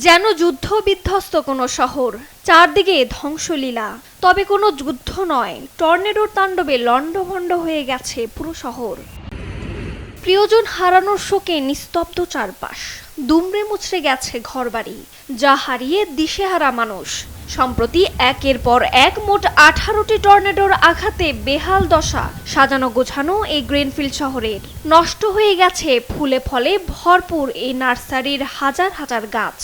যেন যুদ্ধ বিধ্বস্ত কোনো শহর, চারদিকে ধ্বংসলীলা। তবে কোনো যুদ্ধ নয়, টর্নেডোর তাণ্ডবে লণ্ডভণ্ড হয়ে গেছে পুরো শহর। প্রিয়জন হারানোর শোকে নিস্তব্ধ চারপাশ, দুমড়ে মুচড়ে গেছে ঘরবাড়ি, যা হারিয়ে দিশেহারা মানুষ। সম্প্রতি একের পর এক মোট 18টি টর্নেডোর আঘাতে বেহাল দশা সাজানো গোছানো এই গ্রিনফিল্ড শহরের। নষ্ট হয়ে গেছে ফুলে ফলে ভরপুর এই নার্সারির হাজার হাজার গাছ।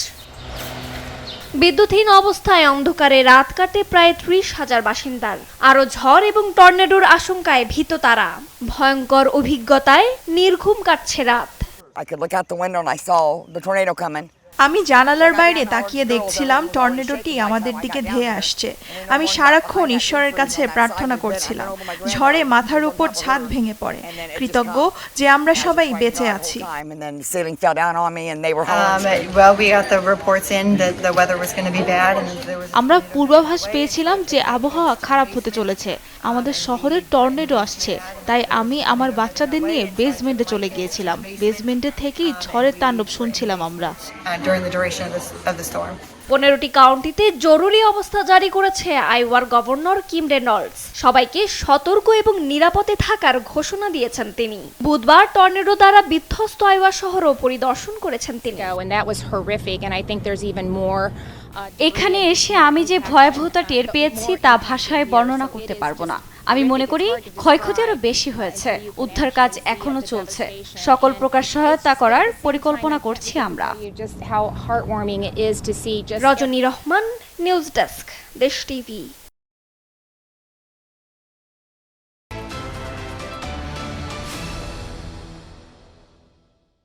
বিদ্যুৎহীন অবস্থায় অন্ধকারে রাত কাটে প্রায় 30,000 বাসিন্দার। আরও ঝড় এবং টর্নেডোর আশঙ্কায় ভীত তারা। ভয়ঙ্কর অভিজ্ঞতায় নির্ঘুম কাটছে রাত। আমি জানালার বাইরে তাকিয়ে দেখছিলাম টর্নেডোটি আমাদের দিকে ধেয়ে আসছে। আমি সারাক্ষণ ঈশ্বরের কাছে প্রার্থনা করছিলাম ঝড়ে মাথার উপর ছাদ ভেঙে পড়ে, কৃতজ্ঞ যে আমরা সবাই বেঁচে আছি। আমরা পূর্বাভাস পেয়েছিলাম যে আবহাওয়া খারাপ হতে চলেছে, আমাদের শহরে টর্নেডো আসছে। তাই আমি আমার বাচ্চাদের নিয়ে বেসমেন্টে চলে গিয়েছিলাম। বেসমেন্টে থেকেই ঝড়ের তাণ্ডব শুনছিলাম আমরা। 15টি কাউন্টিতে জরুরি অবস্থা জারি করেছে আইওয়ার গভর্নর কিম রেনল্ডস। সবাইকে সতর্ক এবং নিরাপদে থাকার ঘোষণা দিয়েছেন তিনি। বুধবার টর্নেডো দ্বারা বিধ্বস্ত আইওয়া শহরও পরিদর্শন করেছেন তিনি। এখানে এসে আমি যে ভয়াবহতা টের পেয়েছি তা ভাষায় বর্ণনা করতে পারবো না। আমি মনে করি ক্ষয়ক্ষতি আরো বেশি হয়েছে। উদ্ধার কাজ এখনো চলছে। সকল প্রকার সহায়তা করার পরিকল্পনা করছি আমরা। রজনী রহমান, নিউজ ডেস্ক, দেশ টিভি।